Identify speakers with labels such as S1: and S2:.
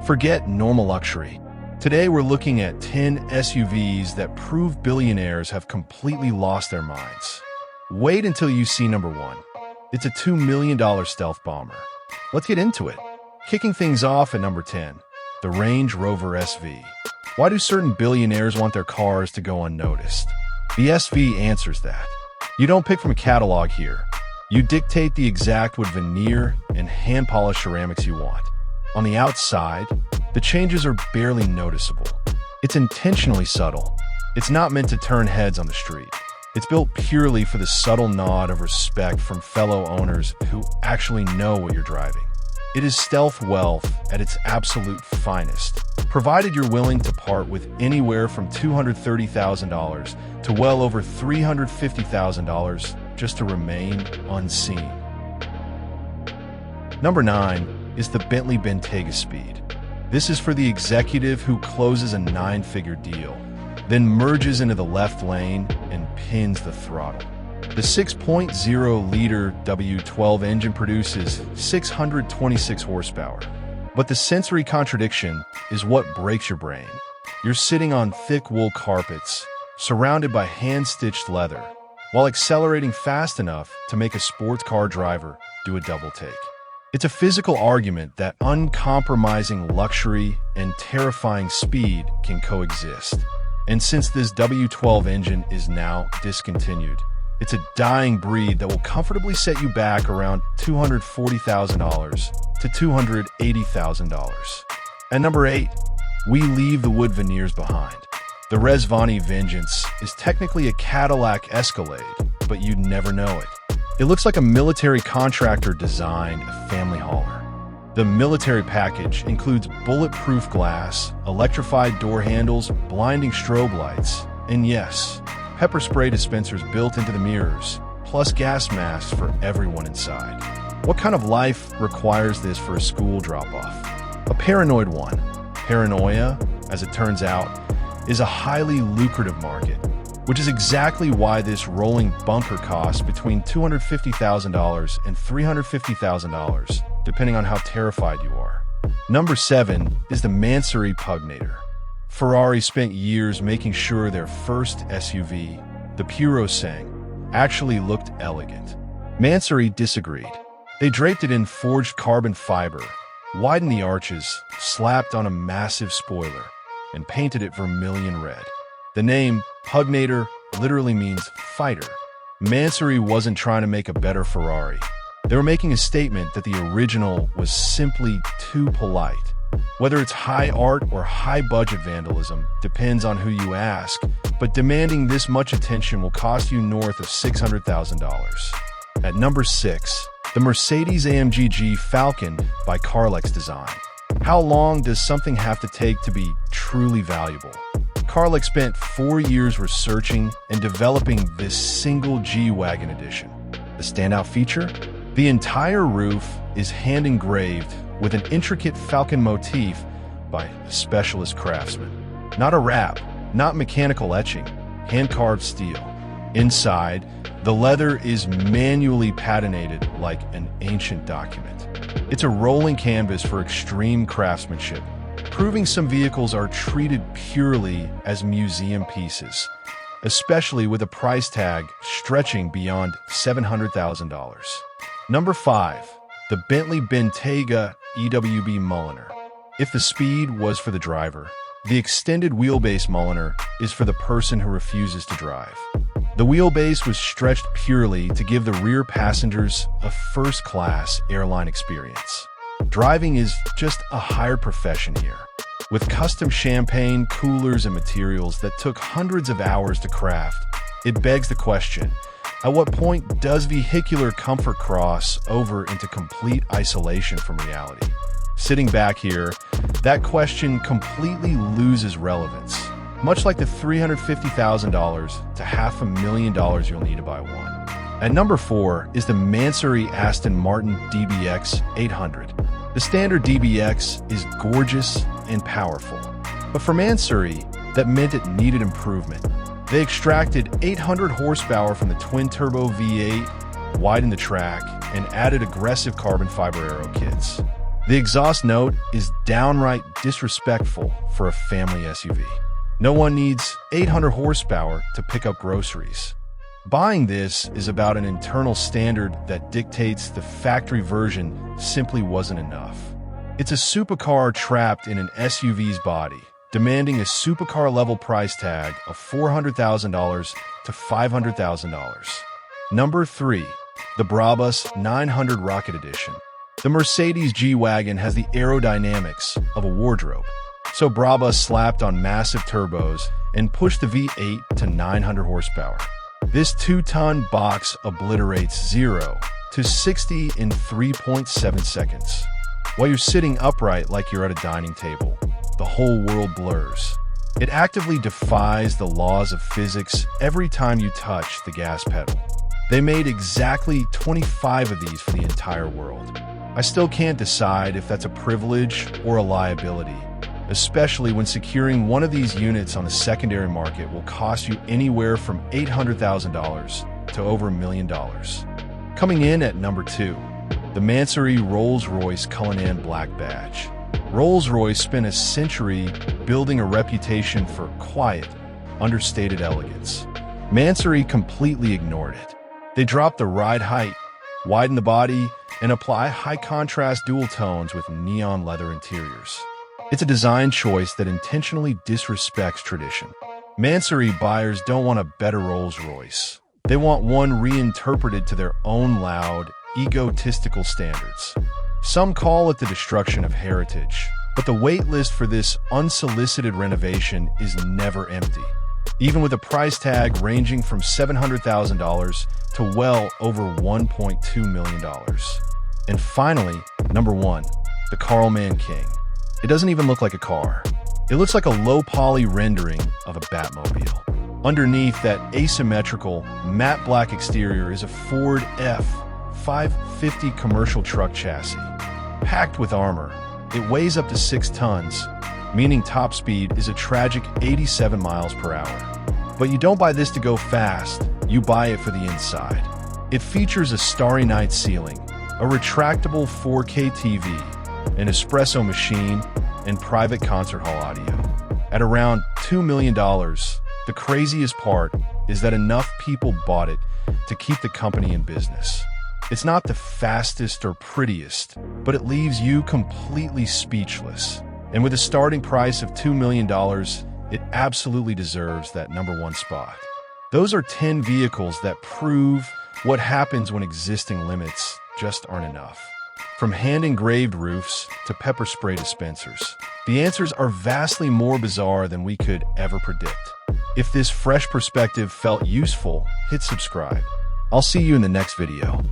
S1: Forget normal luxury. Today we're looking at 10 SUVs that prove billionaires have completely lost their minds. Wait until you see number 1. It's a $2 million stealth bomber. Let's get into it. Kicking things off at number 10, the Range Rover SV. Why do certain billionaires want their cars to go unnoticed? The SV answers that. You don't pick from a catalog here. You dictate the exact wood veneer and hand-polished ceramics you want. On the outside, the changes are barely noticeable. It's intentionally subtle. It's not meant to turn heads on the street. It's built purely for the subtle nod of respect from fellow owners who actually know what you're driving. It is stealth wealth at its absolute finest, provided you're willing to part with anywhere from $230,000 to well over $350,000 just to remain unseen. Number 9 is the Bentley Bentayga Speed. This is for the executive who closes a 9-figure deal, then merges into the left lane and pins the throttle. The 6.0-liter W12 engine produces 626 horsepower. But the sensory contradiction is what breaks your brain. You're sitting on thick wool carpets, surrounded by hand-stitched leather, while accelerating fast enough to make a sports car driver do a double take. It's a physical argument that uncompromising luxury and terrifying speed can coexist. And since this W12 engine is now discontinued, it's a dying breed that will comfortably set you back around $240,000 to $280,000. At number 8, we leave the wood veneers behind. The Rezvani Vengeance is technically a Cadillac Escalade, but you'd never know it. It looks like a military contractor designed a family hauler. The military package includes bulletproof glass, electrified door handles, blinding strobe lights, and yes, pepper spray dispensers built into the mirrors, plus gas masks for everyone inside. What kind of life requires this for a school drop-off? A paranoid one. Paranoia, as it turns out, is a highly lucrative market, which is exactly why this rolling bunker costs between $250,000 and $350,000, depending on how terrified you are. Number 7 is the Mansory Pugnator. Ferrari spent years making sure their first SUV, the Purosangue, actually looked elegant. Mansory disagreed. They draped it in forged carbon fiber, widened the arches, slapped on a massive spoiler, and painted it vermilion red. The name Pugnator literally means fighter. Mansory wasn't trying to make a better Ferrari. They were making a statement that the original was simply too polite. Whether it's high art or high-budget vandalism depends on who you ask, but demanding this much attention will cost you north of $600,000. At number 6, the Mercedes-AMG G Falcon by Carlex Design. How long does something have to take to be truly valuable? Carlex spent 4 years researching and developing this single G-Wagon edition. The standout feature? The entire roof is hand-engraved with an intricate falcon motif by a specialist craftsman. Not a wrap, not mechanical etching, hand-carved steel. Inside, the leather is manually patinated like an ancient document. It's a rolling canvas for extreme craftsmanship, proving some vehicles are treated purely as museum pieces, especially with a price tag stretching beyond $700,000. Number 5, the Bentley Bentayga EWB Mulliner. If the Speed was for the driver, the extended wheelbase Mulliner is for the person who refuses to drive. The wheelbase was stretched purely to give the rear passengers a first-class airline experience. Driving is just a hired profession here. With custom champagne, coolers, and materials that took hundreds of hours to craft, it begs the question, at what point does vehicular comfort cross over into complete isolation from reality? Sitting back here, that question completely loses relevance, much like the $350,000 to $500,000 you'll need to buy one. At number 4 is the Mansory Aston Martin DBX 800. The standard DBX is gorgeous and powerful, but for Mansory, that meant it needed improvement. They extracted 800 horsepower from the twin-turbo V8, widened the track, and added aggressive carbon fiber aero kits. The exhaust note is downright disrespectful for a family SUV. No one needs 800 horsepower to pick up groceries. Buying this is about an internal standard that dictates the factory version simply wasn't enough. It's a supercar trapped in an SUV's body, demanding a supercar-level price tag of $400,000 to $500,000. Number 3. The Brabus 900 Rocket Edition. The Mercedes G-Wagon has the aerodynamics of a wardrobe, so Brabus slapped on massive turbos and pushed the V8 to 900 horsepower. This 2-ton box obliterates 0 to 60 in 3.7 seconds. While you're sitting upright like you're at a dining table, the whole world blurs. It actively defies the laws of physics every time you touch the gas pedal. They made exactly 25 of these for the entire world. I still can't decide if that's a privilege or a liability, especially when securing one of these units on the secondary market will cost you anywhere from $800,000 to over $1 million. Coming in at number 2, the Mansory Rolls-Royce Cullinan Black Badge. Rolls-Royce spent a century building a reputation for quiet, understated elegance. Mansory completely ignored it. They drop the ride height, widen the body, and apply high-contrast dual tones with neon leather interiors. It's a design choice that intentionally disrespects tradition. Mansory buyers don't want a better Rolls-Royce. They want one reinterpreted to their own loud, egotistical standards. Some call it the destruction of heritage, but the wait list for this unsolicited renovation is never empty, even with a price tag ranging from $700,000 to well over $1.2 million. And finally, number 1, the Carlman King. It doesn't even look like a car. It looks like a low-poly rendering of a Batmobile. Underneath that asymmetrical, matte black exterior is a Ford F-550 commercial truck chassis. Packed with armor, it weighs up to 6 tons, meaning top speed is a tragic 87 miles per hour. But you don't buy this to go fast, you buy it for the inside. It features a starry night ceiling, a retractable 4K TV, an espresso machine, and private concert hall audio. At around $2 million, the craziest part is that enough people bought it to keep the company in business. It's not the fastest or prettiest, but it leaves you completely speechless. And with a starting price of $2 million, it absolutely deserves that number 1 spot. Those are 10 vehicles that prove what happens when existing limits just aren't enough. From hand-engraved roofs to pepper spray dispensers, the answers are vastly more bizarre than we could ever predict. If this fresh perspective felt useful, hit subscribe. I'll see you in the next video.